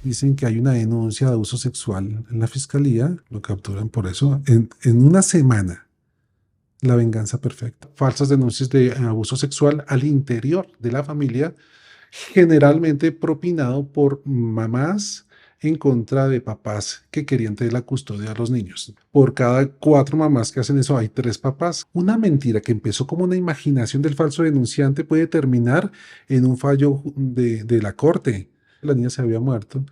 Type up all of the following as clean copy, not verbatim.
dicen que hay una denuncia de abuso sexual en la fiscalía, lo capturan por eso, en una semana. La venganza perfecta. Falsas denuncias de abuso sexual al interior de la familia, generalmente propinado por mamás en contra de papás que querían tener la custodia de los niños. Por cada 4 mamás que hacen eso, hay 3 papás. Una mentira que empezó como una imaginación del falso denunciante puede terminar en un fallo de la corte. La niña se había muerto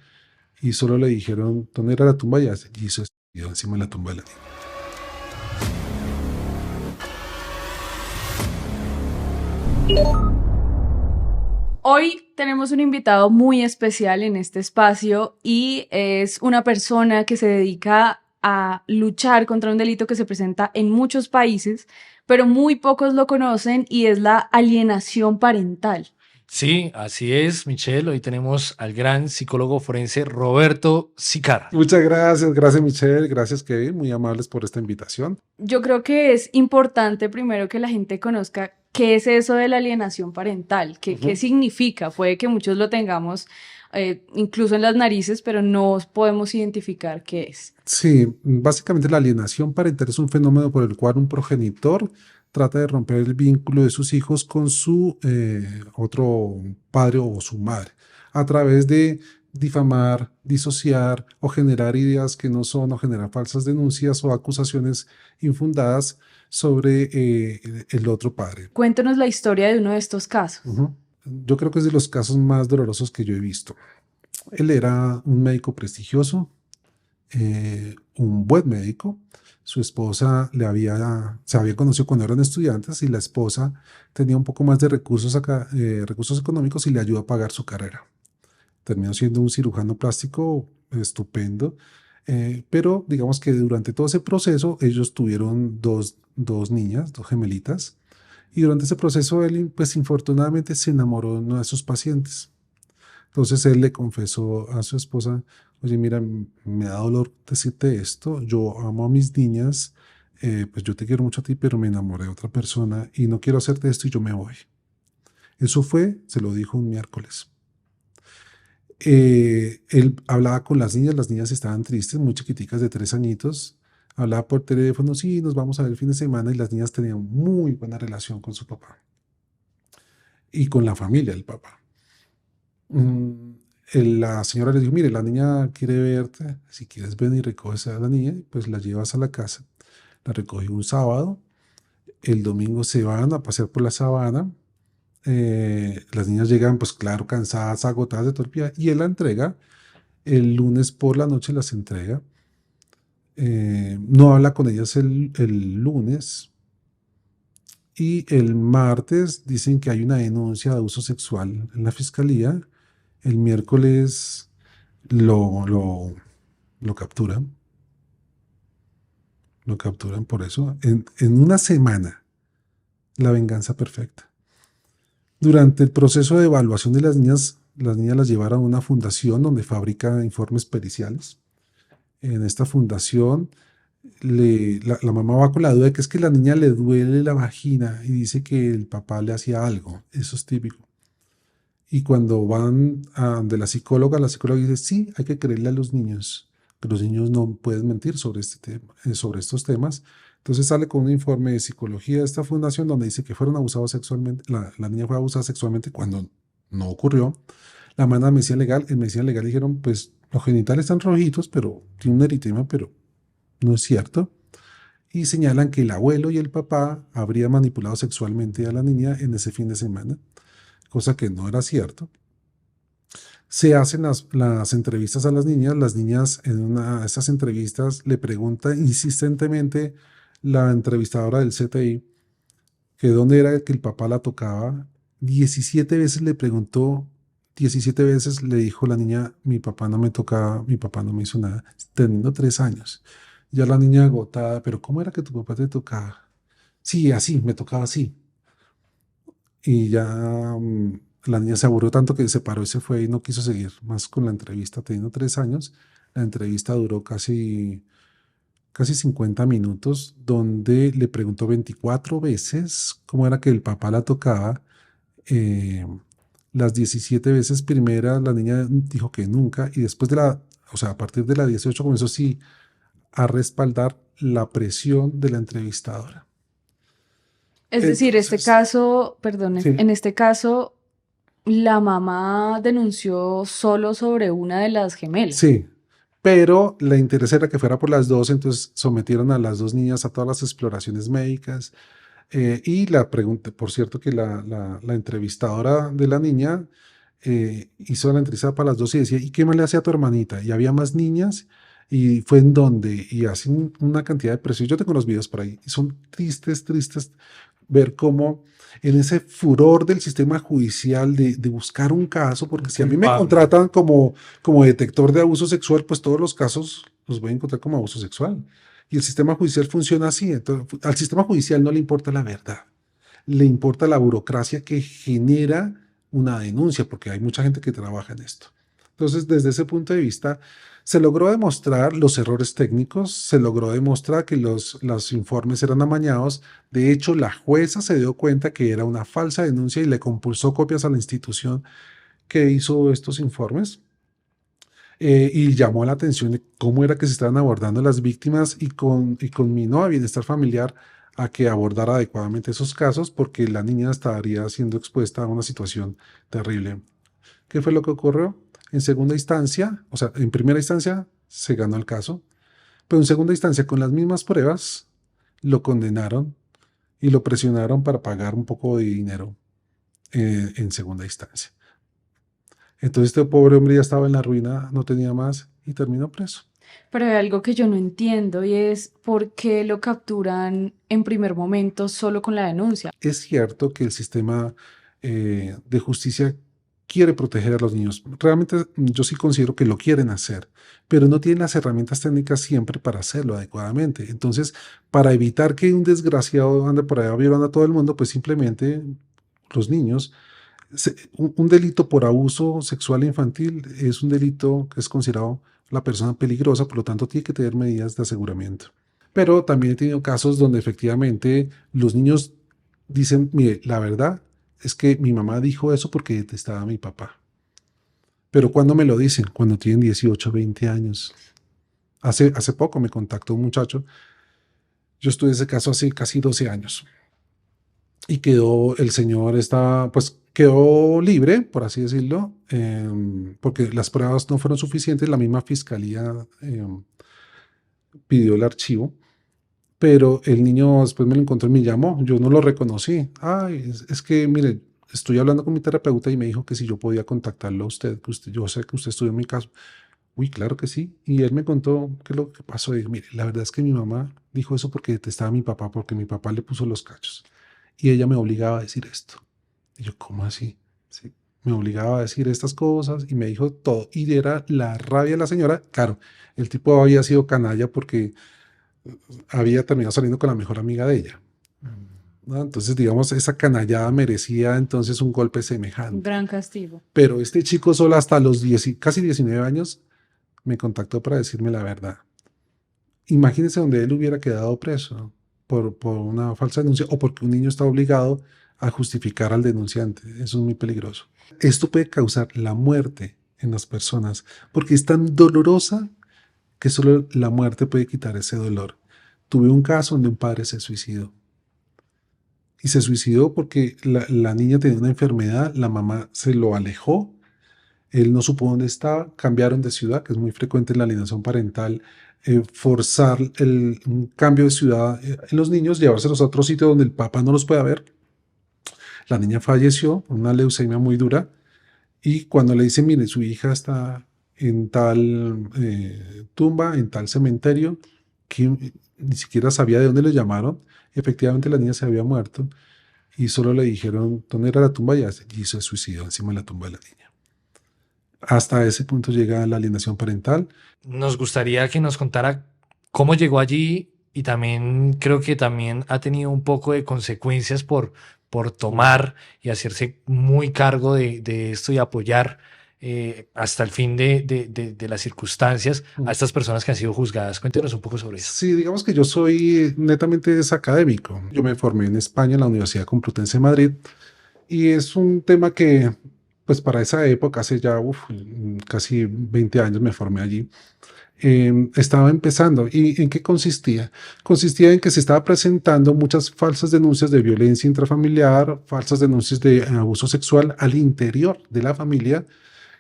y solo le dijeron dónde era la tumba y hizo encima de la tumba de la niña. Hoy tenemos un invitado muy especial en este espacio y es una persona que se dedica a luchar contra un delito que se presenta en muchos países, pero muy pocos lo conocen y es la alienación parental. Sí, así es, Michelle. Hoy tenemos al gran psicólogo forense Roberto Sicar. Muchas gracias, gracias Michelle, gracias Kevin, muy amables por esta invitación. Yo creo que es importante primero que la gente conozca qué es eso de la alienación parental, qué Ujú. significa. Puede que muchos lo tengamos incluso en las narices, pero no podemos identificar qué es. Sí, básicamente la alienación parental es un fenómeno por el cual un progenitor trata de romper el vínculo de sus hijos con su otro padre o su madre a través de difamar, disociar o generar ideas que no son o generar falsas denuncias o acusaciones infundadas sobre el otro padre. Cuéntanos la historia de uno de estos casos. Ujú. Yo creo que es de los casos más dolorosos que yo he visto. Él era un médico prestigioso, un buen médico. Su esposa se había conocido cuando eran estudiantes y la esposa tenía un poco más de recursos, recursos económicos y le ayudó a pagar su carrera. Terminó siendo un cirujano plástico estupendo, pero digamos que durante todo ese proceso ellos tuvieron dos niñas, dos gemelitas, y durante ese proceso él, pues infortunadamente se enamoró de uno de sus pacientes. Entonces él le confesó a su esposa, oye, mira, me da dolor decirte esto, yo amo a mis niñas, pues yo te quiero mucho a ti, pero me enamoré de otra persona y no quiero hacerte esto y yo me voy. Eso fue, se lo dijo un miércoles. Él hablaba con las niñas estaban tristes, muy chiquiticas de 3 añitos, hablaba por teléfono, sí, nos vamos a ver el fin de semana y las niñas tenían muy buena relación con su papá y con la familia del papá. Mm, la señora le dijo, mire, la niña quiere verte, si quieres ven y recoges a la niña, pues la llevas a la casa. La recogió un sábado, el domingo se van a pasear por la sabana, las niñas llegan pues claro, cansadas, agotadas de todo el día, y él la entrega, el lunes por la noche las entrega, no habla con ellas el lunes, y el martes dicen que hay una denuncia de abuso sexual en la fiscalía, el miércoles lo, lo, lo capturan, lo capturan por eso. En una semana, la venganza perfecta. Durante el proceso de evaluación de las niñas las llevaron a una fundación donde fabrica informes periciales. En esta fundación, la mamá va con la duda de que es que la niña le duele la vagina y dice que el papá le hacía algo. Eso es típico. Y cuando van a donde la psicóloga dice, sí, hay que creerle a los niños, que los niños no pueden mentir sobre este tema, sobre estos temas. Entonces sale con un informe de psicología de esta fundación donde dice que fueron abusados sexualmente, la niña fue abusada sexualmente cuando no ocurrió. La manda a medicina legal, en medicina legal dijeron, pues los genitales están rojitos, pero tiene un eritema, pero no es cierto. Y señalan que el abuelo y el papá habrían manipulado sexualmente a la niña en ese fin de semana, cosa que no era cierto. Se hacen las entrevistas a las niñas en una de estas entrevistas le pregunta insistentemente la entrevistadora del CTI que dónde era que el papá la tocaba. 17 veces le preguntó, 17 veces le dijo la niña, mi papá no me tocaba, mi papá no me hizo nada, teniendo 3 años. Ya la niña agotada, pero ¿cómo era que tu papá te tocaba? Sí, así, me tocaba así. Y ya la niña se aburrió tanto que se paró y se fue y no quiso seguir más con la entrevista. Teniendo 3 años, la entrevista duró casi 50 minutos, donde le preguntó 24 veces cómo era que el papá la tocaba. eh, Las 17 veces primeras la niña dijo que nunca y después o sea, a partir de la 18 comenzó sí a respaldar la presión de la entrevistadora. Es decir, Entonces, perdone, sí, en este caso, la mamá denunció solo sobre una de las gemelas. sí, pero la interés era que fuera por las dos, entonces sometieron a las dos niñas a todas las exploraciones médicas. Y la pregunta, por cierto, que la entrevistadora de la niña hizo la entrevista para las dos y decía, ¿y qué más le hacía a tu hermanita? Y había más niñas y fue en donde, y hacen una cantidad de presión. Yo tengo los videos por ahí y son tristes, tristes ver cómo en ese furor del sistema judicial de buscar un caso, porque si a mí me Culpable. contratan como detector de abuso sexual, pues todos los casos los voy a encontrar como abuso sexual. Y el sistema judicial funciona así. Entonces, al sistema judicial no le importa la verdad, le importa la burocracia que genera una denuncia, porque hay mucha gente que trabaja en esto. Entonces, desde ese punto de vista, se logró demostrar los errores técnicos, se logró demostrar que los informes eran amañados. De hecho, la jueza se dio cuenta que era una falsa denuncia y le compulsó copias a la institución que hizo estos informes. Y llamó la atención de cómo era que se estaban abordando las víctimas y conminó a Bienestar Familiar a que abordara adecuadamente esos casos porque la niña estaría siendo expuesta a una situación terrible. ¿Qué fue lo que ocurrió? En segunda instancia, o sea, en primera instancia se ganó el caso, pero en segunda instancia con las mismas pruebas lo condenaron y lo presionaron para pagar un poco de dinero en segunda instancia. Entonces este pobre hombre ya estaba en la ruina, no tenía más y terminó preso. Pero hay algo que yo no entiendo y es por qué lo capturan en primer momento solo con la denuncia. Es cierto que el sistema de justicia quiere proteger a los niños. Realmente yo sí considero que lo quieren hacer, pero no tienen las herramientas técnicas siempre para hacerlo adecuadamente. Entonces, para evitar que un desgraciado ande por allá violando a todo el mundo, pues simplemente los niños, un delito por abuso sexual infantil es un delito que es considerado la persona peligrosa, por lo tanto tiene que tener medidas de aseguramiento. Pero también he tenido casos donde efectivamente los niños dicen, mire, la verdad es que mi mamá dijo eso porque detestaba a mi papá. Pero cuando me lo dicen, cuando tienen 18, 20 años. Hace poco me contactó un muchacho, yo estuve en ese caso hace casi 12 años y el señor pues quedó libre, por así decirlo, porque las pruebas no fueron suficientes, la misma fiscalía pidió el archivo. Pero el niño después me lo encontró y me llamó. Yo no lo reconocí. Ay, es que, mire, estoy hablando con mi terapeuta y me dijo que si yo podía contactarlo a usted, yo sé que usted estudió en mi caso. Uy, claro que sí. Y él me contó qué es lo que pasó. Y dijo, mire, la verdad es que mi mamá dijo eso porque detestaba a mi papá, porque mi papá le puso los cachos. Y ella me obligaba a decir esto. Y yo, ¿cómo así? Sí. Me obligaba a decir estas cosas y me dijo todo. Y era la rabia de la señora. Claro, el tipo había sido canalla porque había terminado saliendo con la mejor amiga de ella, ¿no? Entonces, digamos, esa canallada merecía entonces un golpe Un semejante. gran castigo. Pero este chico solo hasta los 10, casi 19 años me contactó para decirme la verdad. Imagínense donde él hubiera quedado preso por una falsa denuncia o porque un niño está obligado a justificar al denunciante. Eso es muy peligroso. Esto puede causar la muerte en las personas porque es tan dolorosa que solo la muerte puede quitar ese dolor. Tuve un caso donde un padre se suicidó. Y se suicidó porque la niña tenía una enfermedad, la mamá se lo alejó, él no supo dónde estaba, cambiaron de ciudad, que es muy frecuente en la alienación parental, forzar un cambio de ciudad en los niños, llevárselos a otro sitio donde el papá no los pueda ver. La niña falleció, una leucemia muy dura, y cuando le dicen, mire, su hija está en tal tumba, en tal cementerio, que ni siquiera sabía de dónde le llamaron, efectivamente la niña se había muerto y solo le dijeron dónde era la tumba y se suicidó encima de la tumba de la niña. Hasta ese punto llega la alienación parental. Nos gustaría que nos contara cómo llegó allí y también creo que también ha tenido un poco de consecuencias por tomar y hacerse muy cargo de esto y apoyar hasta el fin de las circunstancias a estas personas que han sido juzgadas. Cuéntenos un poco sobre eso. Sí, digamos que yo soy netamente académico. Yo me formé en España, en la Universidad Complutense de Madrid, y es un tema que pues para esa época, hace ya casi 20 años me formé allí, estaba empezando. ¿Y en qué consistía? Consistía en que se estaba presentando muchas falsas denuncias de violencia intrafamiliar, falsas denuncias de abuso sexual al interior de la familia,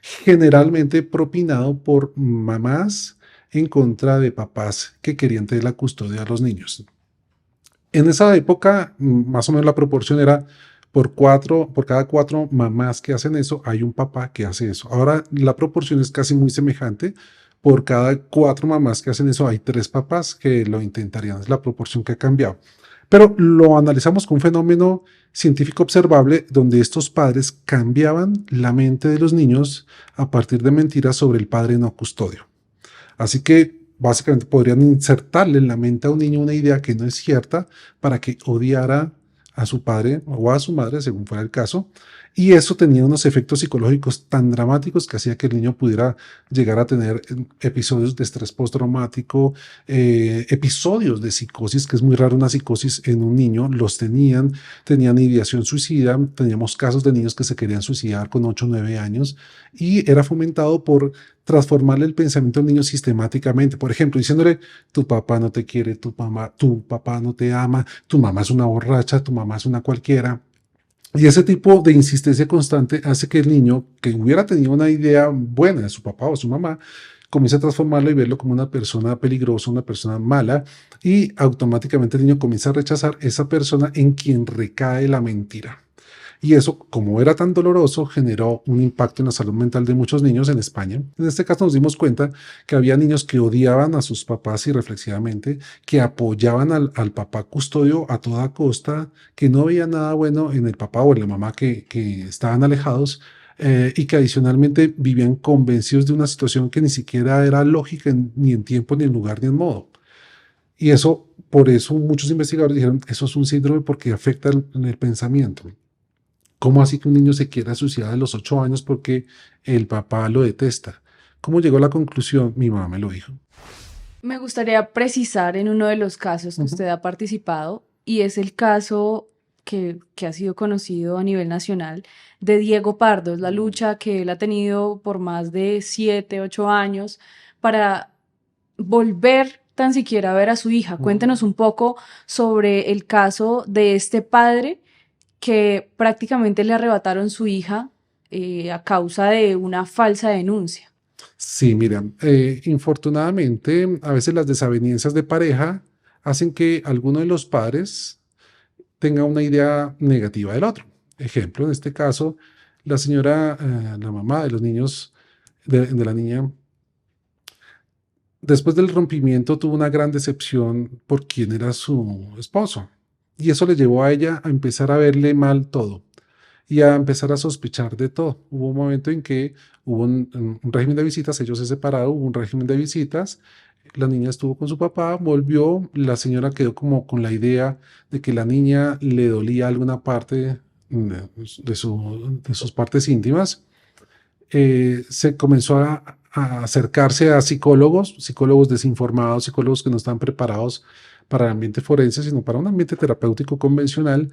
generalmente propinado por mamás en contra de papás que querían tener la custodia de los niños. En esa época, más o menos la proporción era por cada 4 mamás que hacen eso, hay un papá que hace eso. Ahora la proporción es casi muy semejante. Por cada 4 mamás que hacen eso, hay 3 papás que lo intentarían. Es la proporción que ha cambiado. Pero lo analizamos con un fenómeno científico observable donde estos padres cambiaban la mente de los niños a partir de mentiras sobre el padre no custodio. Así que básicamente podrían insertarle en la mente a un niño una idea que no es cierta para que odiara a su padre o a su madre, según fuera el caso, y eso tenía unos efectos psicológicos tan dramáticos que hacía que el niño pudiera llegar a tener episodios de estrés postraumático, episodios de psicosis, que es muy raro una psicosis en un niño, los tenían ideación suicida, teníamos casos de niños que se querían suicidar con 8 o 9 años, y era fomentado por transformarle el pensamiento al niño sistemáticamente. Por ejemplo, diciéndole, tu papá no te quiere, tu papá no te ama, tu mamá es una borracha, tu mamá es una cualquiera. Y ese tipo de insistencia constante hace que el niño, que hubiera tenido una idea buena de su papá o su mamá, comience a transformarlo y verlo como una persona peligrosa, una persona mala, y automáticamente el niño comienza a rechazar esa persona en quien recae la mentira. Y eso, como era tan doloroso, generó un impacto en la salud mental de muchos niños en España. En este caso nos dimos cuenta que había niños que odiaban a sus papás irreflexivamente, que apoyaban al papá custodio a toda costa, que no veían nada bueno en el papá o en la mamá que estaban alejados, y que adicionalmente vivían convencidos de una situación que ni siquiera era lógica ni en tiempo, ni en lugar, ni en modo. Y eso, por eso muchos investigadores dijeron, eso es un síndrome porque afecta el pensamiento. ¿Cómo así que un niño se quiera suicidar a los 8 años porque el papá lo detesta? ¿Cómo llegó a la conclusión? Mi mamá me lo dijo. Me gustaría precisar en uno de los casos que usted ha participado, y es el caso que ha sido conocido a nivel nacional de Diego Pardo. Es la lucha que él ha tenido por más de 7, 8 años para volver tan siquiera a ver a su hija. Cuéntenos un poco sobre el caso de este padre que prácticamente le arrebataron su hija a causa de una falsa denuncia. Sí, mira, infortunadamente a veces las desavenencias de pareja hacen que alguno de los padres tenga una idea negativa del otro. Ejemplo, en este caso, la señora, la mamá de los niños, de la niña, después del rompimiento tuvo una gran decepción por quién era su esposo. Y eso le llevó a ella a empezar a verle mal todo y a empezar a sospechar de todo. Hubo un momento en que hubo un régimen de visitas, ellos se separaron, hubo un régimen de visitas, la niña estuvo con su papá, volvió, la señora quedó como con la idea de que la niña le dolía alguna parte de sus partes íntimas. Se comenzó a acercarse a psicólogos desinformados, psicólogos que no están preparados para el ambiente forense, sino para un ambiente terapéutico convencional.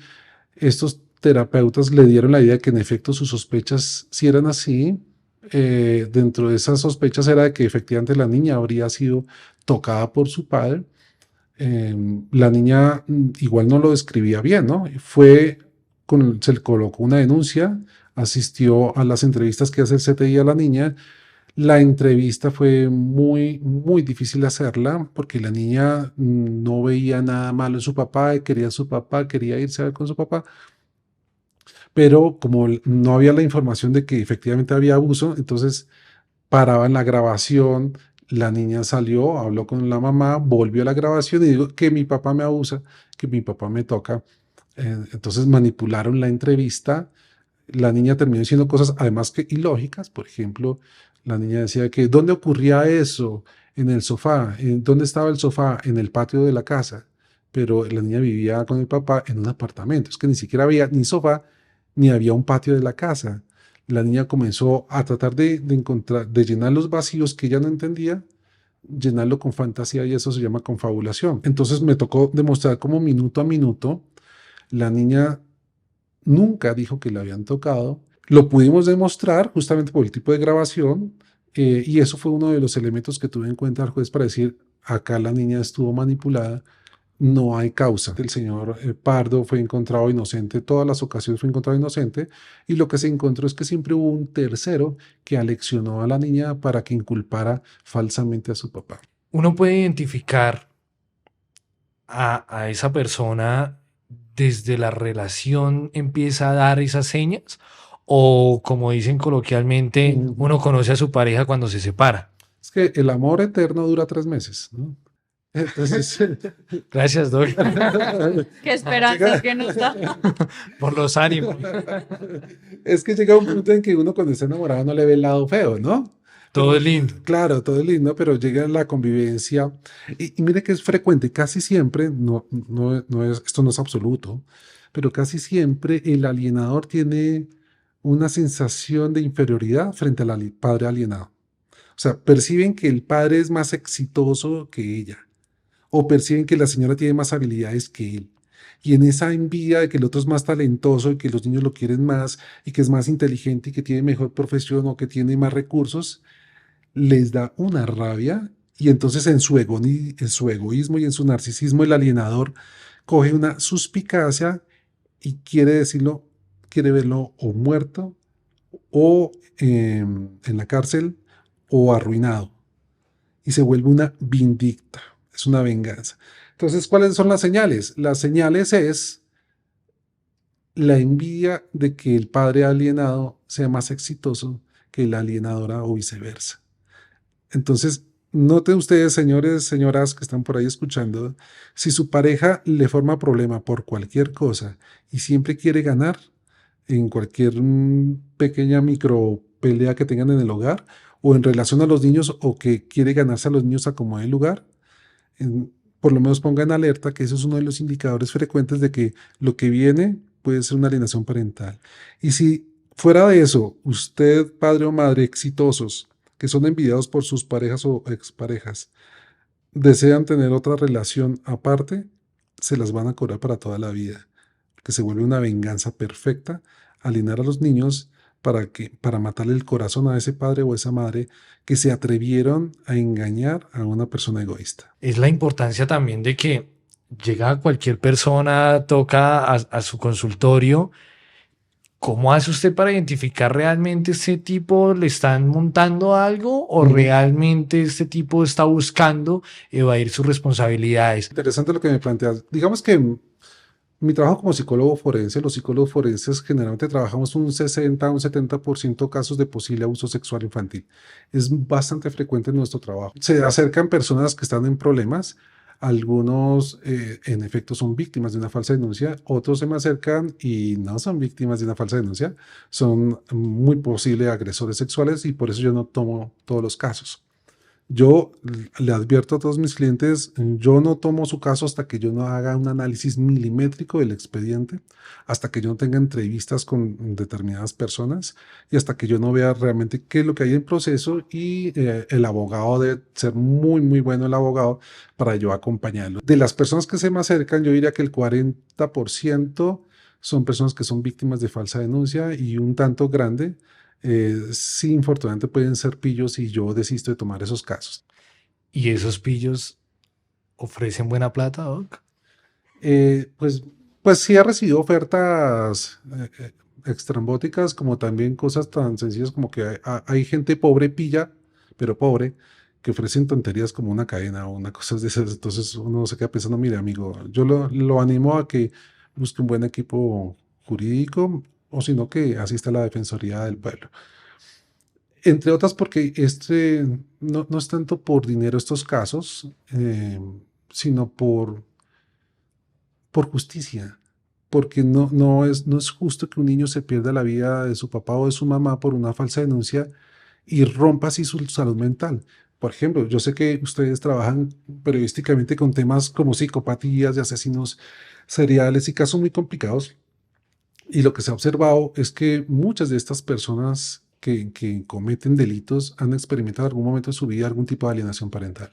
Estos terapeutas le dieron la idea de que en efecto sus sospechas sí eran así. Dentro de esas sospechas era de que efectivamente la niña habría sido tocada por su padre. La niña igual no lo describía bien, ¿no? Se le colocó una denuncia, asistió a las entrevistas que hace el CTI a la niña. La entrevista fue muy, muy difícil hacerla porque la niña no veía nada malo en su papá, quería a su papá, quería irse a ver con su papá, pero como no había la información de que efectivamente había abuso, entonces paraban la grabación, la niña salió, habló con la mamá, volvió a la grabación y dijo que mi papá me abusa, que mi papá me toca. Entonces manipularon la entrevista. La niña terminó diciendo cosas además que ilógicas. Por ejemplo, la niña decía que ¿dónde ocurría eso? En el sofá. ¿Dónde estaba el sofá? En el patio de la casa. Pero la niña vivía con el papá en un apartamento. Es que ni siquiera había ni sofá ni había un patio de la casa. La niña comenzó a tratar de llenar los vacíos que ella no entendía, llenarlo con fantasía, y eso se llama confabulación. Entonces me tocó demostrar cómo minuto a minuto la niña nunca dijo que la habían tocado. Lo pudimos demostrar justamente por el tipo de grabación, y eso fue uno de los elementos que tuve en cuenta al juez para decir, acá la niña estuvo manipulada, no hay causa. El señor Pardo fue encontrado inocente, todas las ocasiones fue encontrado inocente, y lo que se encontró es que siempre hubo un tercero que aleccionó a la niña para que inculpara falsamente a su papá. Uno puede identificar a esa persona desde la relación empieza a dar esas señas o como dicen coloquialmente, Ujú. uno conoce a su pareja cuando se separa. Es que el amor eterno dura 3 meses, ¿no? Entonces, Gracias, Doc, Qué esperanzas que nos da. por los ánimos. es que llega un punto en que uno cuando está enamorado no le ve el lado feo, ¿no? Todo es lindo. Claro, todo es lindo, pero llega la convivencia y mire que es frecuente, casi siempre, esto no es absoluto, pero casi siempre el alienador tiene una sensación de inferioridad frente al padre alienado. O sea, perciben que el padre es más exitoso que ella o perciben que la señora tiene más habilidades que él. Y en esa envidia de que el otro es más talentoso y que los niños lo quieren más y que es más inteligente y que tiene mejor profesión o que tiene más recursos, les da una rabia y entonces en su egoísmo y en su narcisismo el alienador coge una suspicacia y quiere decirlo, quiere verlo o muerto o en la cárcel o arruinado y se vuelve una vindicta, es una venganza. Entonces, ¿cuáles son las señales? Las señales es la envidia de que el padre alienado sea más exitoso que la alienadora o viceversa. Entonces, noten ustedes, señores, señoras que están por ahí escuchando, si su pareja le forma problema por cualquier cosa y siempre quiere ganar en cualquier pequeña micro pelea que tengan en el hogar o en relación a los niños o que quiere ganarse a los niños a como dé lugar, por lo menos pongan alerta que eso es uno de los indicadores frecuentes de que lo que viene puede ser una alienación parental. Y si fuera de eso, usted, padre o madre exitosos, que son envidiados por sus parejas o exparejas, desean tener otra relación aparte, se las van a cobrar para toda la vida, que se vuelve una venganza perfecta, alienar a los niños para matarle el corazón a ese padre o esa madre que se atrevieron a engañar a una persona egoísta. Es la importancia también de que llega cualquier persona, toca a su consultorio. ¿Cómo hace usted para identificar realmente este tipo le están montando algo o realmente este tipo está buscando evadir sus responsabilidades? Interesante lo que me planteas. Digamos que mi trabajo como psicólogo forense, los psicólogos forenses generalmente trabajamos un 60, un 70% casos de posible abuso sexual infantil. Es bastante frecuente en nuestro trabajo. Se acercan personas que están en problemas. Algunos, en efecto, son víctimas de una falsa denuncia. Otros se me acercan y no son víctimas de una falsa denuncia. Son muy posibles agresores sexuales y por eso yo no tomo todos los casos. Yo le advierto a todos mis clientes, yo no tomo su caso hasta que yo no haga un análisis milimétrico del expediente, hasta que yo no tenga entrevistas con determinadas personas y hasta que yo no vea realmente qué es lo que hay en proceso y el abogado debe ser muy, muy bueno el abogado para yo acompañarlo. De las personas que se me acercan, yo diría que el 40% son personas que son víctimas de falsa denuncia y un tanto grande sí, infortunadamente pueden ser pillos y yo desisto de tomar esos casos. ¿Y esos pillos ofrecen buena plata, Doc? Pues, pues sí he recibido ofertas extrambóticas, como también cosas tan sencillas como que hay gente pobre, pilla, pero pobre, que ofrecen tonterías como una cadena o una cosa de esas. Entonces uno se queda pensando, mire amigo, yo lo animo a que busque un buen equipo jurídico o sino que asista a la Defensoría del Pueblo. Entre otras porque no es tanto por dinero estos casos, sino por justicia, porque no es justo que un niño se pierda la vida de su papá o de su mamá por una falsa denuncia y rompa así su salud mental. Por ejemplo, yo sé que ustedes trabajan periodísticamente con temas como psicopatías de asesinos seriales y casos muy complicados. Y lo que se ha observado es que muchas de estas personas que cometen delitos han experimentado en algún momento de su vida algún tipo de alienación parental.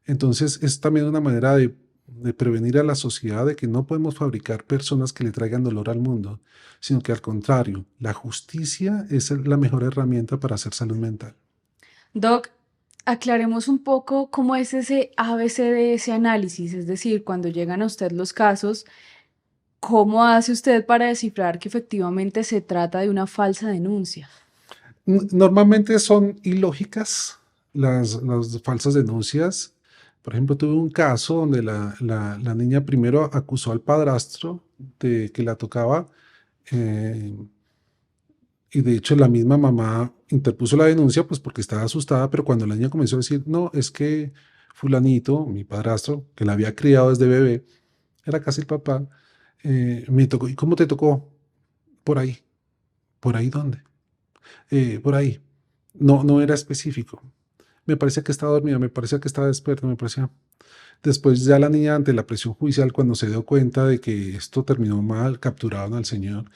Entonces, es también una manera de prevenir a la sociedad de que no podemos fabricar personas que le traigan dolor al mundo, sino que al contrario, la justicia es la mejor herramienta para hacer salud mental. Doc, aclaremos un poco cómo es ese ABC de ese análisis, es decir, cuando llegan a usted los casos, ¿cómo hace usted para descifrar que efectivamente se trata de una falsa denuncia? Normalmente son ilógicas las falsas denuncias. Por ejemplo, tuve un caso donde la niña primero acusó al padrastro de que la tocaba, eh, y de hecho la misma mamá interpuso la denuncia pues porque estaba asustada, pero cuando la niña comenzó a decir, no, es que fulanito, mi padrastro, que la había criado desde bebé, era casi el papá, me tocó. ¿Y cómo te tocó? Por ahí. ¿Por ahí dónde? Por ahí. No, no era específico. Me parecía que estaba dormida, me parecía que estaba despierta, me parecía. Después ya la niña ante la presión judicial, cuando se dio cuenta de que esto terminó mal, capturaron al señor.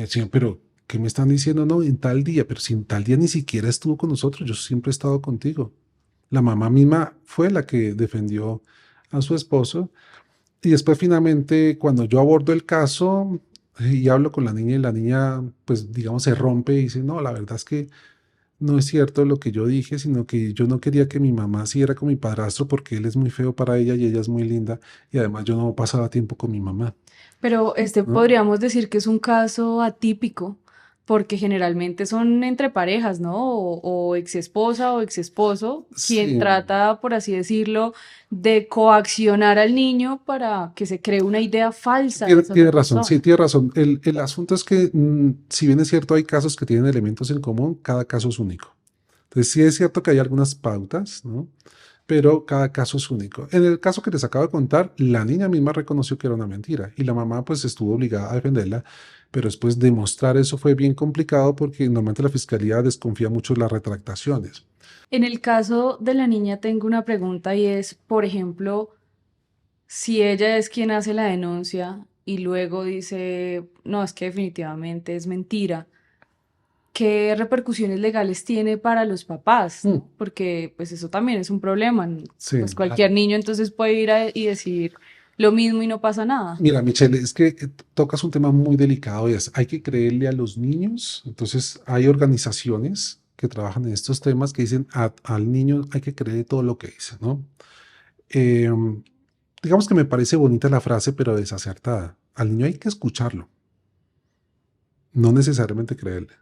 Señor, pero ¿qué me están diciendo? No, en tal día, pero si en tal día ni siquiera estuvo con nosotros, yo siempre he estado contigo. La mamá misma fue la que defendió a su esposo. Y después finalmente, cuando yo abordo el caso y hablo con la niña y la niña, pues digamos, se rompe y dice, no, la verdad es que no es cierto lo que yo dije, sino que yo no quería que mi mamá siguiera con mi padrastro porque él es muy feo para ella y ella es muy linda y además yo no pasaba tiempo con mi mamá, Pero este ¿no? podríamos decir que es un caso atípico, porque generalmente son entre parejas, ¿no? O ex esposa o ex esposo, quien Sí, trata, por así decirlo, de coaccionar al niño para que se cree una idea falsa de esa otra tiene razón, sí, persona. tiene razón. El asunto es que, si bien es cierto, hay casos que tienen elementos en común, cada caso es único. Entonces, sí es cierto que hay algunas pautas, ¿no? Pero cada caso es único. En el caso que les acabo de contar, la niña misma reconoció que era una mentira y la mamá pues estuvo obligada a defenderla, pero después demostrar eso fue bien complicado porque normalmente la fiscalía desconfía mucho de las retractaciones. En el caso de la niña tengo una pregunta y es, por ejemplo, si ella es quien hace la denuncia y luego dice, no, es que definitivamente es mentira, ¿qué repercusiones legales tiene para los papás, Mm, ¿no? Porque pues eso también es un problema. sí. Pues cualquier Claro. niño entonces puede ir y decir lo mismo y no pasa nada. Mira, Michelle, es que tocas un tema muy delicado y es, hay que creerle a los niños. Entonces, hay organizaciones que trabajan en estos temas que dicen al niño hay que creerle todo lo que dice, ¿no? Eh, digamos que me parece bonita la frase, pero desacertada. Al niño hay que escucharlo, no necesariamente creerle,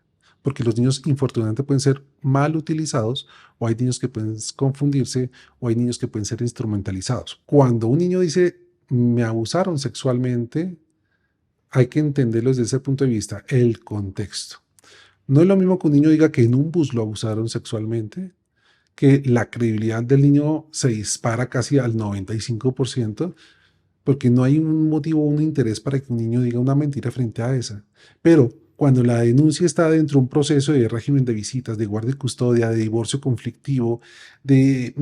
porque los niños infortunadamente pueden ser mal utilizados o hay niños que pueden confundirse o hay niños que pueden ser instrumentalizados. Cuando un niño dice, me abusaron sexualmente, hay que entenderlo desde ese punto de vista, el contexto. No es lo mismo que un niño diga que en un bus lo abusaron sexualmente, que la credibilidad del niño se dispara casi al 95%, porque no hay un motivo o un interés para que un niño diga una mentira frente a esa. Pero cuando la denuncia está dentro de un proceso de régimen de visitas, de guardia y custodia, de divorcio conflictivo, de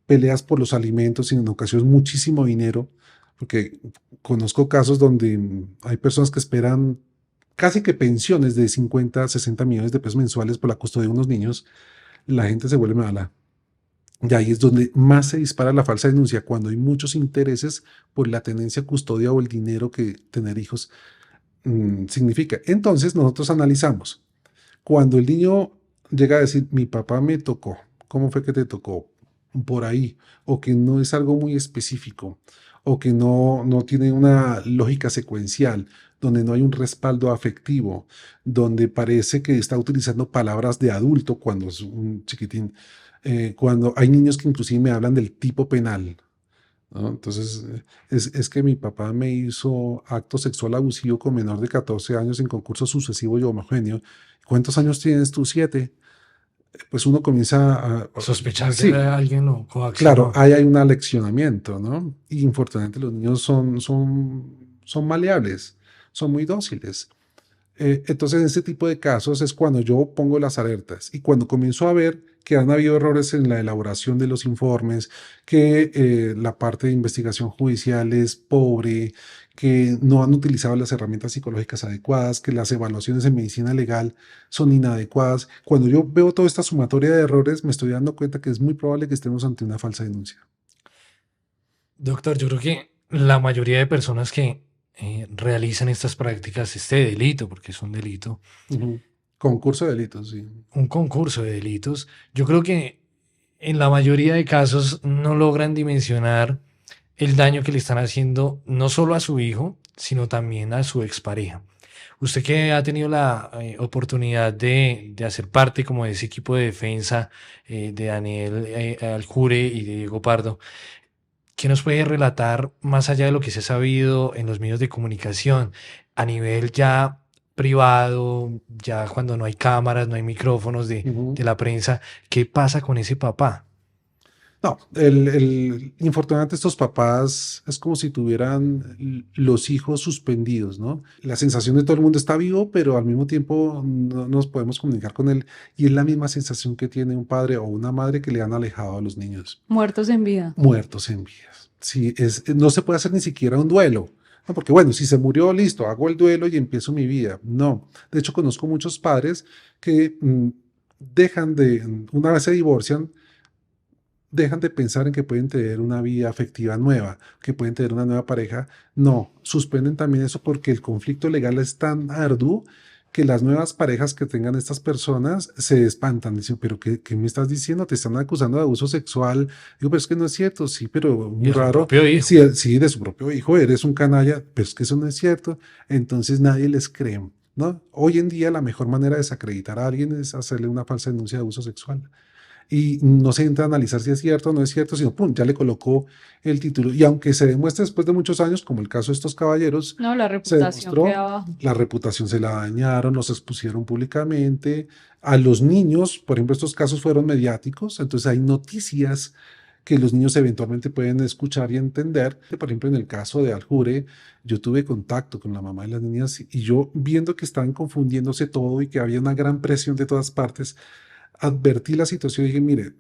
peleas por los alimentos y en ocasiones muchísimo dinero, porque conozco casos donde hay personas que esperan casi que pensiones de 50, 60 millones de pesos mensuales por la custodia de unos niños, la gente se vuelve mala. Y ahí es donde más se dispara la falsa denuncia, cuando hay muchos intereses por la tenencia, custodia o el dinero que tener hijos significa. Entonces nosotros analizamos. Cuando el niño llega a decir, mi papá me tocó, ¿cómo fue que te tocó? Por ahí, o que no es algo muy específico, o que no tiene una lógica secuencial, donde no hay un respaldo afectivo, donde parece que está utilizando palabras de adulto cuando es un chiquitín, cuando hay niños que inclusive me hablan del tipo penal, ¿no? Entonces, es que mi papá me hizo acto sexual abusivo con menor de 14 años en concurso sucesivo y homogéneo. ¿Cuántos años tienes tú? 7. Pues uno comienza Sospechar que sí, alguien lo claro, coaccionó. ahí hay un aleccionamiento, ¿no? Y infortunadamente los niños son maleables, son muy dóciles. Entonces, en este tipo de casos es cuando yo pongo las alertas y cuando comienzo a ver que han habido errores en la elaboración de los informes, que la parte de investigación judicial es pobre, que no han utilizado las herramientas psicológicas adecuadas, que las evaluaciones en medicina legal son inadecuadas. Cuando yo veo toda esta sumatoria de errores, me estoy dando cuenta que es muy probable que estemos ante una falsa denuncia. Doctor, yo creo que la mayoría de personas que realizan estas prácticas, este delito, porque es un delito, Ujú. Concurso de delitos, sí. un concurso de delitos, yo creo que en la mayoría de casos no logran dimensionar el daño que le están haciendo no solo a su hijo, sino también a su expareja. Usted que ha tenido la oportunidad de hacer parte como de ese equipo de defensa de Daniel Aljure y de Diego Pardo, ¿qué nos puede relatar más allá de lo que se ha sabido en los medios de comunicación a nivel ya privado, ya cuando no hay cámaras, no hay micrófonos de Ujú. la prensa? ¿Qué pasa con ese papá? No, infortunadamente estos papás es como si tuvieran los hijos suspendidos, ¿no? La sensación de todo el mundo está vivo, pero al mismo tiempo no nos podemos comunicar con él y es la misma sensación que tiene un padre o una madre que le han alejado a los niños Muertos en vida. muertos en vida. Sí, no se puede hacer ni siquiera un duelo. No, porque bueno, si se murió, listo, hago el duelo y empiezo mi vida. No, de hecho conozco muchos padres que dejan de, una vez se divorcian, dejan de pensar en que pueden tener una vida afectiva nueva, que pueden tener una nueva pareja. No, suspenden también eso porque el conflicto legal es tan arduo que las nuevas parejas que tengan estas personas se espantan. Dicen, pero ¿qué me estás diciendo? Te están acusando de abuso sexual. Digo, pero es que no es cierto. Sí, pero Y muy a su raro. propio hijo. Sí, sí, de su propio hijo, eres un canalla, pero es que eso no es cierto. Entonces nadie les cree, ¿no? Hoy en día la mejor manera de desacreditar a alguien es hacerle una falsa denuncia de abuso sexual y no se entra a analizar si es cierto o no es cierto, sino pum, ya le colocó el título. Y aunque se demuestre después de muchos años, como el caso de estos caballeros, No, la se reputación queda demostró, abajo. la reputación se la dañaron, los expusieron públicamente. A los niños, por ejemplo, estos casos fueron mediáticos, entonces hay noticias que los niños eventualmente pueden escuchar y entender. Por ejemplo, en el caso de Aljure, yo tuve contacto con la mamá de las niñas y yo viendo que estaban confundiéndose todo y que había una gran presión de todas partes, advertí la situación y dije, mire,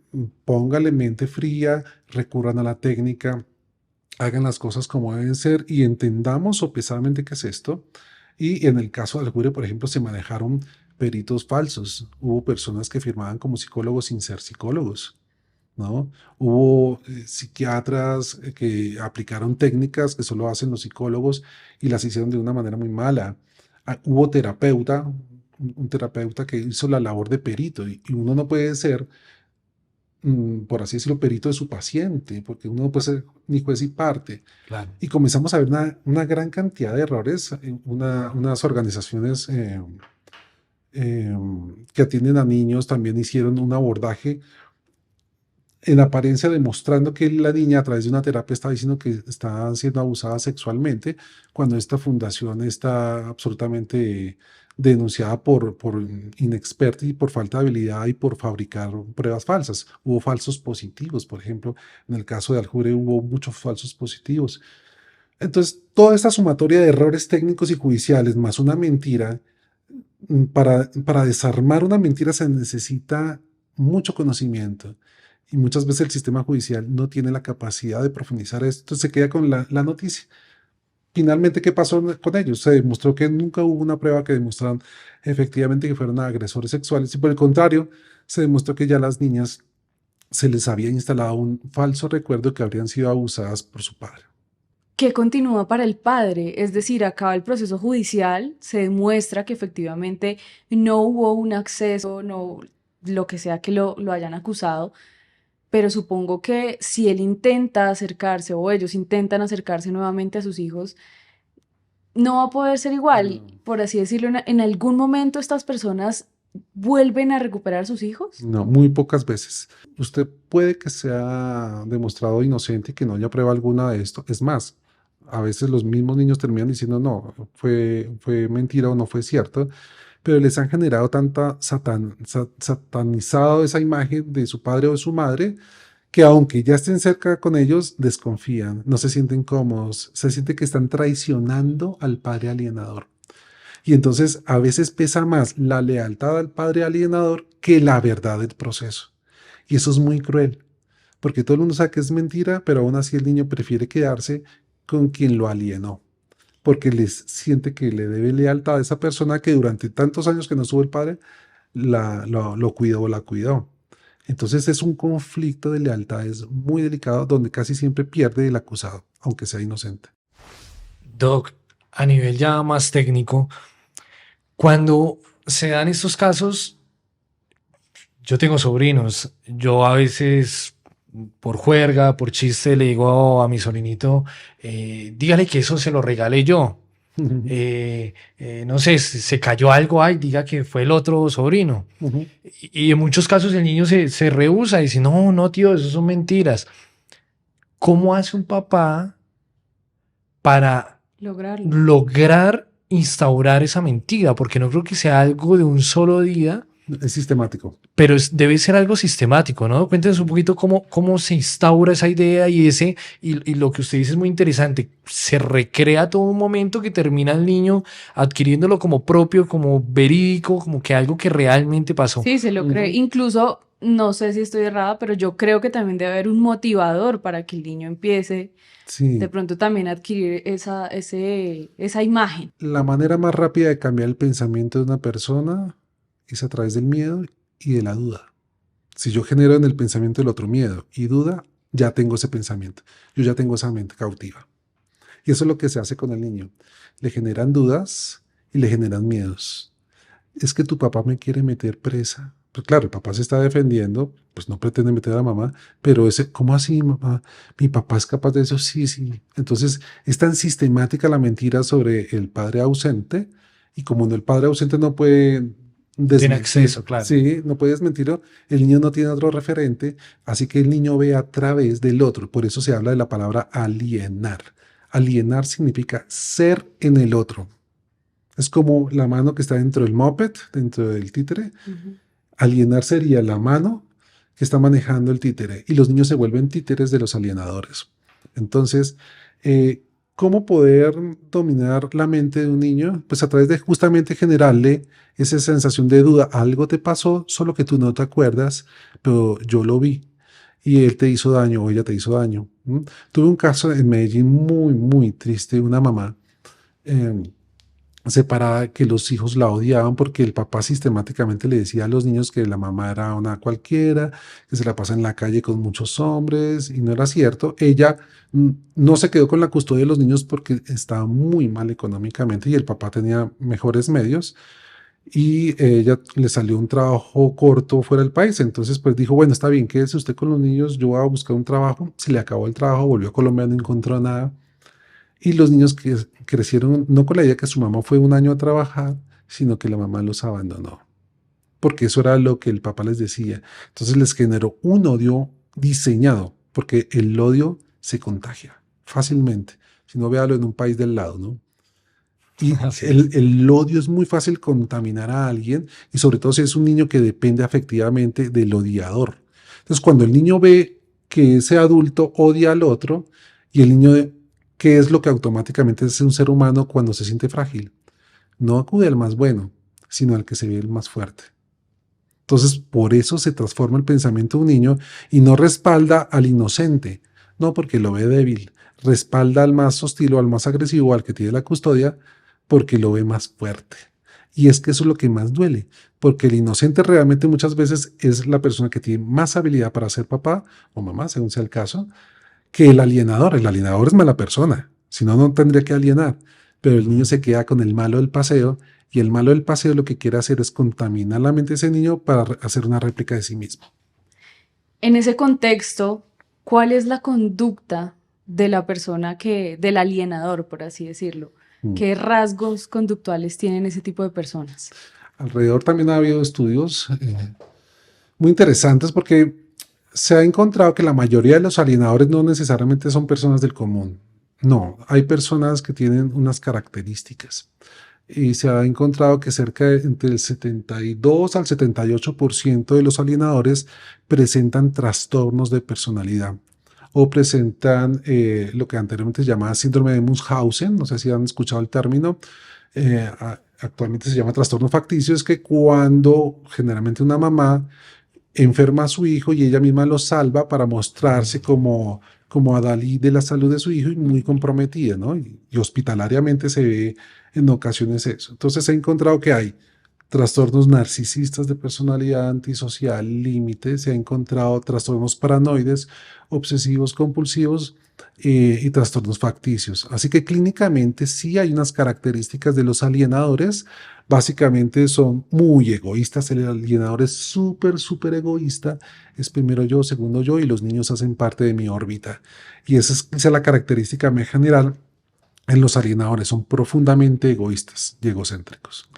póngale mente fría, recurran a la técnica, hagan las cosas como deben ser y entendamos sopesadamente qué es esto. Y en el caso del Jure, por ejemplo, se manejaron peritos falsos. Hubo personas que firmaban como psicólogos sin ser psicólogos, ¿no? Hubo psiquiatras que aplicaron técnicas que solo hacen los psicólogos y las hicieron de una manera muy mala. Hubo terapeuta, un terapeuta que hizo la labor de perito y uno no puede ser, por así decirlo, perito de su paciente, porque uno no puede ser ni juez y parte. Claro. Y comenzamos a ver una gran cantidad de errores, unas organizaciones eh, que atienden a niños también hicieron un abordaje en apariencia demostrando que la niña a través de una terapia está diciendo que está siendo abusada sexualmente, cuando esta fundación está absolutamente denunciada por inexperta y por falta de habilidad y por fabricar pruebas falsas. Hubo falsos positivos, por ejemplo, en el caso de Aljure hubo muchos falsos positivos. Entonces, toda esta sumatoria de errores técnicos y judiciales más una mentira, para desarmar una mentira se necesita mucho conocimiento y muchas veces el sistema judicial no tiene la capacidad de profundizar esto, entonces se queda con la noticia. Finalmente, ¿qué pasó con ellos? Se demostró que nunca hubo una prueba que demostraran efectivamente que fueron agresores sexuales y por el contrario, se demostró que ya a las niñas se les había instalado un falso recuerdo que habrían sido abusadas por su padre. ¿Qué continúa para el padre? Es decir, acaba el proceso judicial, se demuestra que efectivamente no hubo un acceso, no lo que sea que lo hayan acusado, pero supongo que si él intenta acercarse o ellos intentan acercarse nuevamente a sus hijos, no va a poder ser igual, No. por así decirlo. En algún momento estas personas vuelven a recuperar a sus hijos. No, muy pocas veces. Usted puede que sea demostrado inocente y que no haya prueba alguna de esto. Es más, a veces los mismos niños terminan diciendo no, fue mentira o no fue cierto, pero les han generado tanta satanizado esa imagen de su padre o de su madre que aunque ya estén cerca con ellos, desconfían, no se sienten cómodos, se siente que están traicionando al padre alienador. Y entonces a veces pesa más la lealtad al padre alienador que la verdad del proceso. Y eso es muy cruel, porque todo el mundo sabe que es mentira, pero aún así el niño prefiere quedarse con quien lo alienó, porque les siente que le debe lealtad a esa persona que durante tantos años que no estuvo el padre, lo cuidó o la cuidó. Entonces es un conflicto de lealtades muy delicado donde casi siempre pierde el acusado, aunque sea inocente. Doc, a nivel ya más técnico, cuando se dan estos casos, yo tengo sobrinos, yo a veces por juerga, por chiste, le digo a mi sobrinito, dígale que eso se lo regalé yo. No sé, se cayó algo, ay, diga que fue el otro sobrino. Ujú. Y en muchos casos el niño se rehúsa y dice, no, no, tío, eso son mentiras. ¿Cómo hace un papá para Lograrlo. lograr instaurar esa mentira? Porque no creo que sea algo de un solo día, Es sistemático. pero debe ser algo sistemático, ¿no? Cuéntenos un poquito cómo se instaura esa idea y lo que usted dice es muy interesante. Se recrea todo un momento que termina el niño adquiriéndolo como propio, como verídico, como que algo que realmente pasó. Sí, se lo cree. Ujú. Incluso, no sé si estoy errada, pero yo creo que también debe haber un motivador para que el niño empiece de Sí, pronto también a adquirir esa imagen. la manera más rápida de cambiar el pensamiento de una persona es a través del miedo y de la duda. Si yo genero en el pensamiento del otro miedo y duda, ya tengo ese pensamiento. Yo ya tengo esa mente cautiva. Y eso es lo que se hace con el niño. Le generan dudas y le generan miedos. Es que tu papá me quiere meter presa. Pues claro, el papá se está defendiendo, pues no pretende meter a la mamá, pero ese, ¿cómo así, mamá? ¿Mi papá es capaz de eso? Sí, sí. Entonces, es tan sistemática la mentira sobre el padre ausente, y como el padre ausente no puede No tiene desmentir, acceso, claro. sí, no puede desmentirlo, el niño no tiene otro referente, así que el niño ve a través del otro. Por eso se habla de la palabra alienar. Alienar significa ser en el otro. Es como la mano que está dentro del moped, dentro del títere. Ujú. Alienar sería la mano que está manejando el títere y los niños se vuelven títeres de los alienadores. Entonces, eh, ¿cómo poder dominar la mente de un niño? Pues a través de justamente generarle esa sensación de duda. Algo te pasó, solo que tú no te acuerdas, pero yo lo vi y él te hizo daño o ella te hizo daño. ¿M? Tuve un caso en Medellín muy, muy triste, una mamá. em, separada, que los hijos la odiaban porque el papá sistemáticamente le decía a los niños que la mamá era una cualquiera, que se la pasa en la calle con muchos hombres, y no era cierto. Ella no se quedó con la custodia de los niños porque estaba muy mal económicamente y el papá tenía mejores medios y ella le salió un trabajo corto fuera del país. Entonces, pues dijo, bueno, está bien, quédese usted con los niños, yo voy a buscar un trabajo. Se le acabó el trabajo, volvió a Colombia, no encontró nada. Y los niños que crecieron no con la idea que su mamá fue un año a trabajar, sino que la mamá los abandonó, porque eso era lo que el papá les decía. Entonces les generó un odio diseñado, porque el odio se contagia fácilmente. Si no, véalo en un país del lado, ¿no? Y Así es. el odio es muy fácil contaminar a alguien, y sobre todo si es un niño que depende afectivamente del odiador. Entonces, cuando el niño ve que ese adulto odia al otro, y el niño, ¿qué es lo que automáticamente hace un ser humano cuando se siente frágil? No acude al más bueno, sino al que se ve el más fuerte. Entonces, por eso se transforma el pensamiento de un niño y no respalda al inocente, no porque lo ve débil, respalda al más hostil o al más agresivo, al que tiene la custodia, porque lo ve más fuerte. Y es que eso es lo que más duele, porque el inocente realmente muchas veces es la persona que tiene más habilidad para ser papá o mamá, según sea el caso, que el alienador. El alienador es mala persona, si no, no tendría que alienar. Pero el niño se queda con el malo del paseo, y el malo del paseo lo que quiere hacer es contaminar la mente de ese niño para hacer una réplica de sí mismo. En ese contexto, ¿cuál es la conducta de la persona del alienador, por así decirlo? Mm. ¿Qué rasgos conductuales tienen ese tipo de personas? Alrededor también ha habido estudios muy interesantes porque se ha encontrado que la mayoría de los alienadores no necesariamente son personas del común. No, hay personas que tienen unas características. Y se ha encontrado que cerca de entre el 72 al 78% de los alienadores presentan trastornos de personalidad o presentan lo que anteriormente se llamaba síndrome de Munchausen. No sé si han escuchado el término. Actualmente se llama trastorno facticio. Es que cuando generalmente una mamá enferma a su hijo y ella misma lo salva para mostrarse como adalid de la salud de su hijo y muy comprometida, ¿no? Y hospitalariamente se ve en ocasiones eso. Entonces se ha encontrado que hay trastornos narcisistas de personalidad antisocial, límite, se ha encontrado trastornos paranoides, obsesivos compulsivos y trastornos facticios. Así que clínicamente sí hay unas características de los alienadores. Básicamente son muy egoístas. El alienador es súper egoísta. Es primero yo, segundo yo, y los niños hacen parte de mi órbita. Y esa es la característica más general en los alienadores. Son profundamente egoístas y egocéntricos.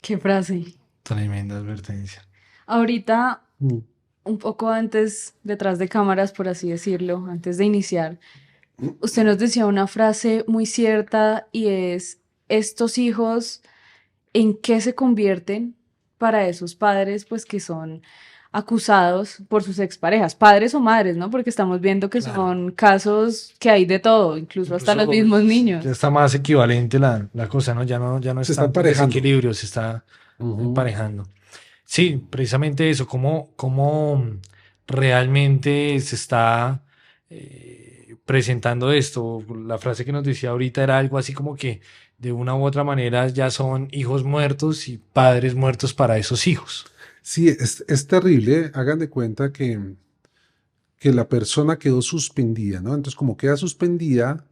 Qué frase. Tremenda advertencia. Ahorita, Mm. un poco antes, detrás de cámaras, por así decirlo, antes de iniciar, usted nos decía una frase muy cierta y es, estos hijos, ¿en qué se convierten para esos padres, pues que son acusados por sus exparejas, padres o madres, ¿no? Porque estamos viendo que Claro. son casos que hay de todo, incluso hasta los mismos niños. Ya está más equivalente la cosa, ¿no? Ya no Se está está en emparejando. desequilibrio, se está emparejando. Sí, precisamente eso, cómo realmente se está presentando esto. La frase que nos decía ahorita era algo así como que de una u otra manera ya son hijos muertos y padres muertos para esos hijos. Sí, es terrible. Hagan de cuenta que la persona quedó suspendida, ¿no? Entonces, como queda suspendida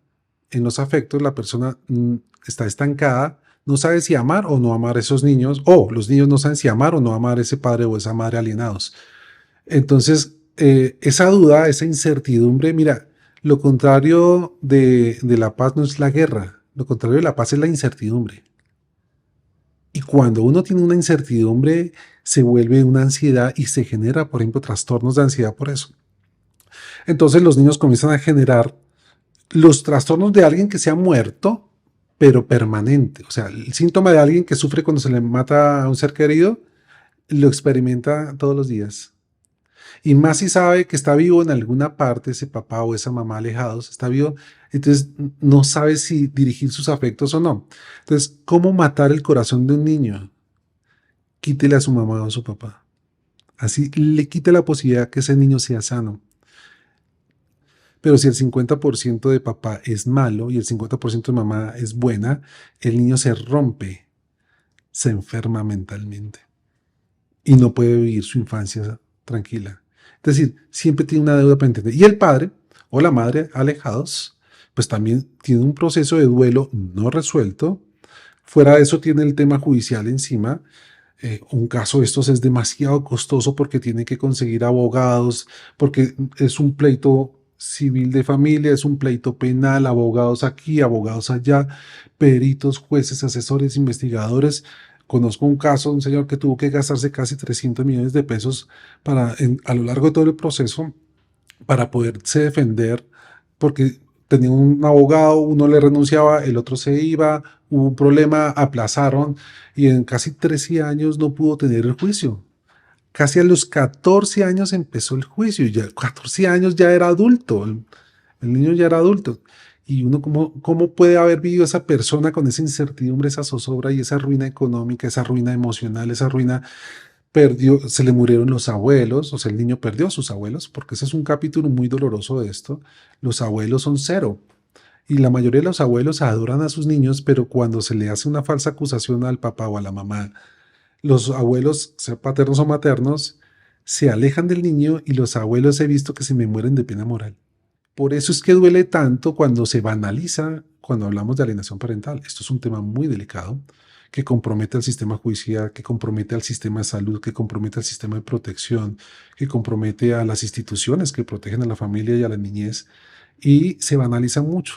en los afectos, la persona está estancada, no sabe si amar o no amar a esos niños, o los niños no saben si amar o no amar a ese padre o esa madre alienados. Entonces, esa duda, esa incertidumbre, mira, lo contrario de la paz no es la guerra, lo contrario de la paz es la incertidumbre. Y cuando uno tiene una incertidumbre, se vuelve una ansiedad y se genera, por ejemplo, trastornos de ansiedad por eso. Entonces los niños comienzan a generar los trastornos de alguien que se ha muerto, pero permanente. O sea, el síntoma de alguien que sufre cuando se le mata a un ser querido, lo experimenta todos los días. Y más si sabe que está vivo en alguna parte, ese papá o esa mamá alejados, está vivo, entonces no sabe si dirigir sus afectos o no. Entonces, ¿cómo matar el corazón de un niño? Quítele a su mamá o a su papá. Así le quite la posibilidad que ese niño sea sano. Pero si el 50% de papá es malo y el 50% de mamá es buena, el niño se rompe, se enferma mentalmente y no puede vivir su infancia tranquila. Es decir, siempre tiene una deuda pendiente. Y el padre o la madre alejados, pues también tiene un proceso de duelo no resuelto. Fuera de eso tiene el tema judicial encima. Un caso de estos es demasiado costoso porque tiene que conseguir abogados, porque es un pleito civil de familia, es un pleito penal, abogados aquí, abogados allá, peritos, jueces, asesores, investigadores. Conozco un caso de un señor que tuvo que gastarse casi 300 millones de pesos a lo largo de todo el proceso para poderse defender, porque tenía un abogado, uno le renunciaba, el otro se iba, hubo un problema, aplazaron y en casi 13 años no pudo tener el juicio. Casi a los 14 años empezó el juicio y ya 14 años ya era adulto, el niño ya era adulto. Y uno, ¿cómo puede haber vivido esa persona con esa incertidumbre, esa zozobra y esa ruina económica, esa ruina emocional, esa ruina perdió, se le murieron los abuelos, o sea, el niño perdió a sus abuelos, porque ese es un capítulo muy doloroso de esto. Los abuelos son cero. Y la mayoría de los abuelos adoran a sus niños, pero cuando se le hace una falsa acusación al papá o a la mamá, los abuelos, sea paternos o maternos, se alejan del niño y los abuelos he visto que se me mueren de pena moral. Por eso es que duele tanto cuando se banaliza, cuando hablamos de alienación parental. Esto es un tema muy delicado que compromete al sistema judicial, que compromete al sistema de salud, que compromete al sistema de protección, que compromete a las instituciones que protegen a la familia y a la niñez, y se banaliza mucho,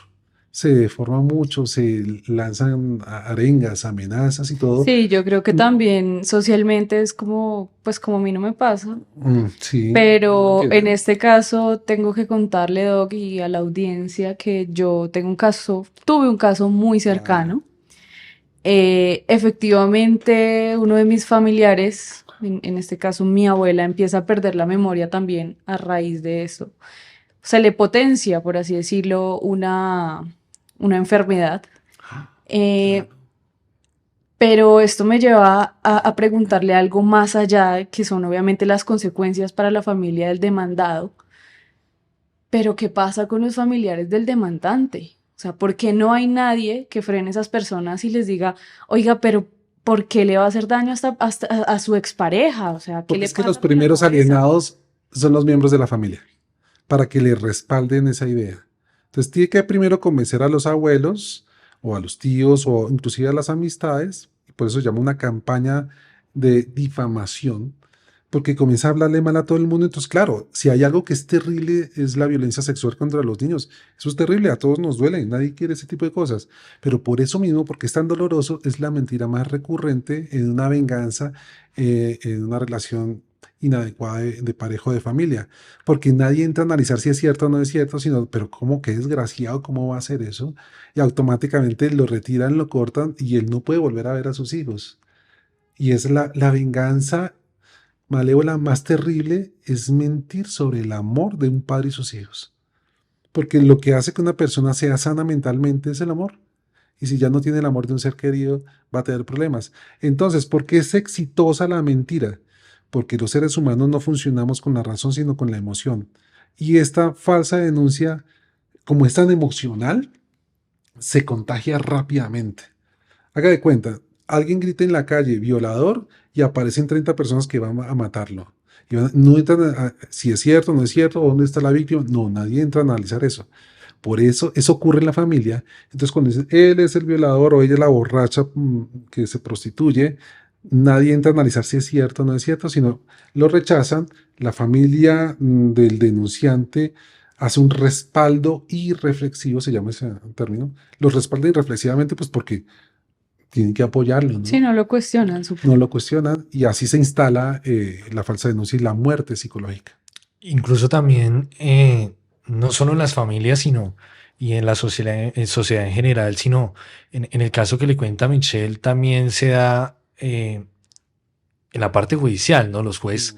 se deforma mucho, se lanzan arengas, amenazas y todo. Sí, yo creo que también socialmente es como, pues como a mí no me pasa, Sí, pero en entiendo. este caso tengo que contarle, Doc, y a la audiencia que yo tuve un caso muy cercano. Efectivamente, uno de mis familiares, en este caso mi abuela, empieza a perder la memoria también a raíz de eso. Se le potencia, por así decirlo, una enfermedad. Eh, Claro. pero esto me lleva a preguntarle algo más allá, que son obviamente las consecuencias para la familia del demandado. Pero ¿qué pasa con los familiares del demandante? O sea, ¿por qué no hay nadie que frene a esas personas y les diga, oiga, pero ¿por qué le va a hacer daño hasta a su expareja? O sea, ¿qué Porque le es que pasa los por la primeros cabeza? alienados son los miembros de la familia, para que le respalden esa idea. Entonces tiene que primero convencer a los abuelos o a los tíos o inclusive a las amistades, y por eso se llama una campaña de difamación, porque comienza a hablarle mal a todo el mundo. Entonces, claro, si hay algo que es terrible es la violencia sexual contra los niños. Eso es terrible, a todos nos duele, nadie quiere ese tipo de cosas. Pero por eso mismo, porque es tan doloroso, es la mentira más recurrente en una venganza, en una relación inadecuada de pareja o de familia. Porque nadie entra a analizar si es cierto o no es cierto, sino, pero ¿cómo que desgraciado? ¿Cómo va a hacer eso? Y automáticamente lo retiran, lo cortan y él no puede volver a ver a sus hijos. Y es la venganza malévola más terrible, es mentir sobre el amor de un padre y sus hijos. Porque lo que hace que una persona sea sana mentalmente es el amor. Y si ya no tiene el amor de un ser querido, va a tener problemas. Entonces, ¿por qué es exitosa la mentira? Porque los seres humanos no funcionamos con la razón, sino con la emoción. Y esta falsa denuncia, como es tan emocional, se contagia rápidamente. Haga de cuenta, alguien grita en la calle, violador, y aparecen 30 personas que van a matarlo. No entran si es cierto, no es cierto, dónde está la víctima. No, nadie entra a analizar eso. Por eso ocurre en la familia. Entonces, cuando dicen, él es el violador o ella es la borracha que se prostituye, nadie entra a analizar si es cierto o no es cierto, sino lo rechazan. La familia del denunciante hace un respaldo irreflexivo, se llama ese término. Los respalda irreflexivamente, pues porque tienen que apoyarlo, Sí, ¿no? no lo cuestionan, No supongo. lo cuestionan y así se instala la falsa denuncia y la muerte psicológica. Incluso también, no solo en las familias, sino y en sociedad en general, sino en el caso que le cuenta Michelle, también se da en la parte judicial, ¿no? Los jueces,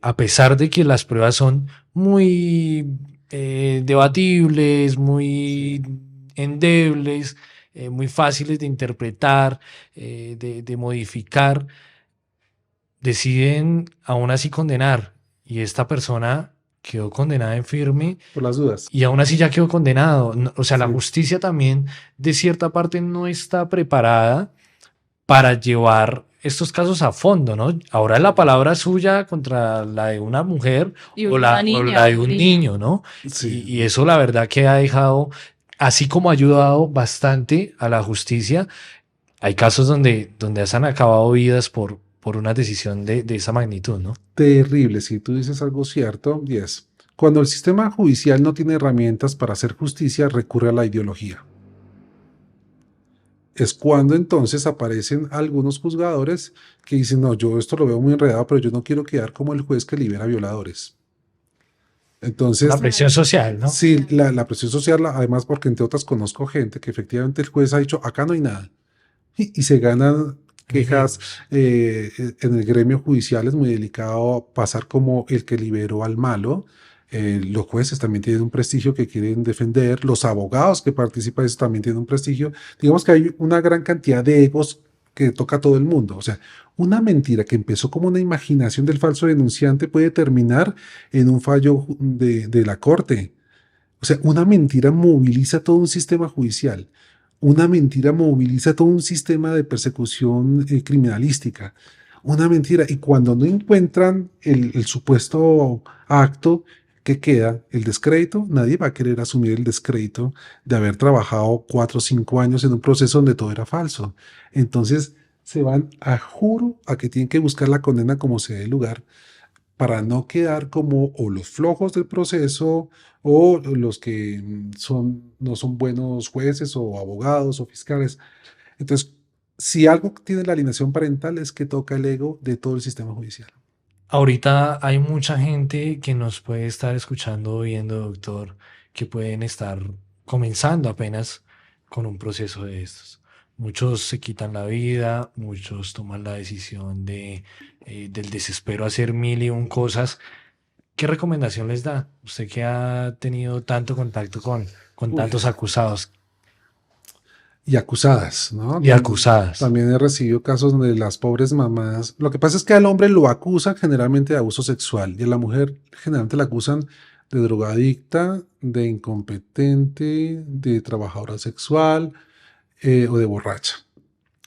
a pesar de que las pruebas son muy debatibles, muy Sí, endebles, muy fáciles de interpretar, de modificar, deciden aún así condenar. Y esta persona quedó condenada en firme por las dudas. y aún así ya quedó condenado. O sea, la Sí, justicia también, de cierta parte, no está preparada para llevar estos casos a fondo, ¿no? Ahora la palabra suya contra la de una mujer Y una o niña, la de un un niño. niño, ¿no? sí, Y eso la verdad que ha dejado, así como ha ayudado bastante a la justicia, hay casos donde se han acabado vidas por una decisión de esa magnitud, ¿no? terrible. Si tú dices algo cierto, y es. Cuando el sistema judicial no tiene herramientas para hacer justicia, recurre a la ideología. Es cuando entonces aparecen algunos juzgadores que dicen, no, yo esto lo veo muy enredado, pero yo no quiero quedar como el juez que libera violadores. Una Entonces, presión social, ¿no? sí, la presión social, además porque entre otras conozco gente que efectivamente el juez ha dicho, acá no hay nada. Y se ganan quejas Enemigos. en el gremio judicial. Es muy delicado pasar como el que liberó al malo. Los jueces también tienen un prestigio que quieren defender. Los abogados que participan de eso también tienen un prestigio. Digamos que hay una gran cantidad de egos que toca a todo el mundo. O sea, una mentira que empezó como una imaginación del falso denunciante puede terminar en un fallo de la corte. O sea, una mentira moviliza todo un sistema judicial. Una mentira moviliza todo un sistema de persecución criminalística. Una mentira. Y cuando no encuentran el supuesto acto, ¿qué queda? El descrédito. Nadie va a querer asumir el descrédito de haber trabajado 4 o 5 años en un proceso donde todo era falso. Entonces se van a juro a que tienen que buscar la condena como se dé lugar para no quedar como o los flojos del proceso o los que no son buenos jueces o abogados o fiscales. Entonces, si algo tiene la alineación parental es que toca el ego de todo el sistema judicial. Ahorita hay mucha gente que nos puede estar escuchando o viendo, doctor, que pueden estar comenzando apenas con un proceso de estos. Muchos se quitan la vida, muchos toman la decisión del desespero hacer mil y un cosas. ¿Qué recomendación les da? Usted que ha tenido tanto contacto con Uy, tantos acusados y acusadas, ¿no? y acusadas. También he recibido casos donde las pobres mamás, lo que pasa es que al hombre lo acusan generalmente de abuso sexual y a la mujer generalmente la acusan de drogadicta, de incompetente, de trabajadora sexual o de borracha.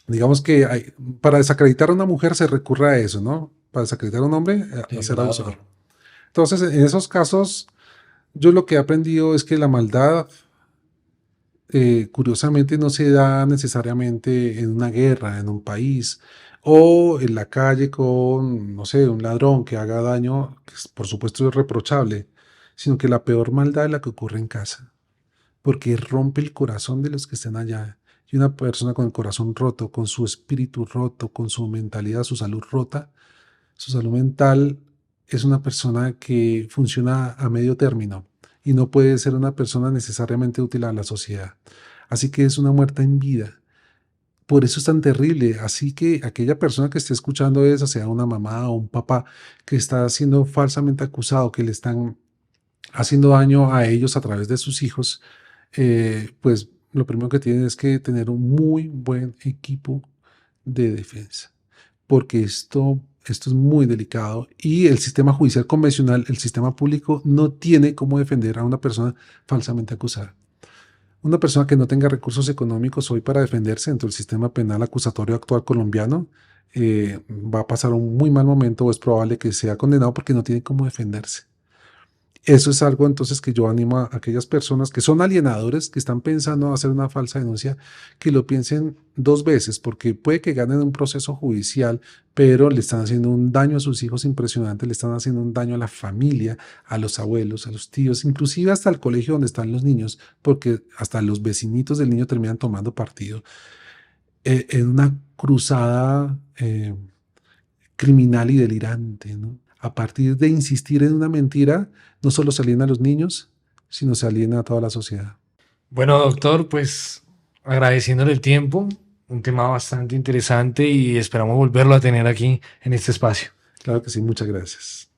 Digamos que para desacreditar a una mujer se recurre a eso, ¿no? Para desacreditar a un hombre, a ser abusador. Violador. Entonces, en esos casos, yo lo que he aprendido es que la maldad, curiosamente, no se da necesariamente en una guerra, en un país, o en la calle con, no sé, un ladrón que haga daño, que por supuesto es reprochable, sino que la peor maldad es la que ocurre en casa, porque rompe el corazón de los que están allá. Y una persona con el corazón roto, con su espíritu roto, con su mentalidad, su salud rota, su salud mental es una persona que funciona a medio término y no puede ser una persona necesariamente útil a la sociedad. Así que es una muerte en vida. Por eso es tan terrible. Así que aquella persona que esté escuchando esa, sea una mamá o un papá que está siendo falsamente acusado, que le están haciendo daño a ellos a través de sus hijos, pues lo primero que tienen es que tener un muy buen equipo de defensa, porque esto es muy delicado y el sistema judicial convencional, el sistema público, no tiene cómo defender a una persona falsamente acusada. Una persona que no tenga recursos económicos hoy para defenderse dentro del sistema penal acusatorio actual colombiano va a pasar un muy mal momento o es probable que sea condenado porque no tiene cómo defenderse. Eso es algo entonces que yo animo a aquellas personas que son alienadores, que están pensando en hacer una falsa denuncia, que lo piensen dos veces, porque puede que ganen un proceso judicial, pero le están haciendo un daño a sus hijos impresionante, le están haciendo un daño a la familia, a los abuelos, a los tíos, inclusive hasta el colegio donde están los niños, porque hasta los vecinitos del niño terminan tomando partido en una cruzada criminal y delirante, ¿no? A partir de insistir en una mentira, no solo se aliena a los niños, sino se aliena a toda la sociedad. Bueno, doctor, pues agradeciéndole el tiempo, un tema bastante interesante y esperamos volverlo a tener aquí en este espacio. Claro que sí, muchas gracias.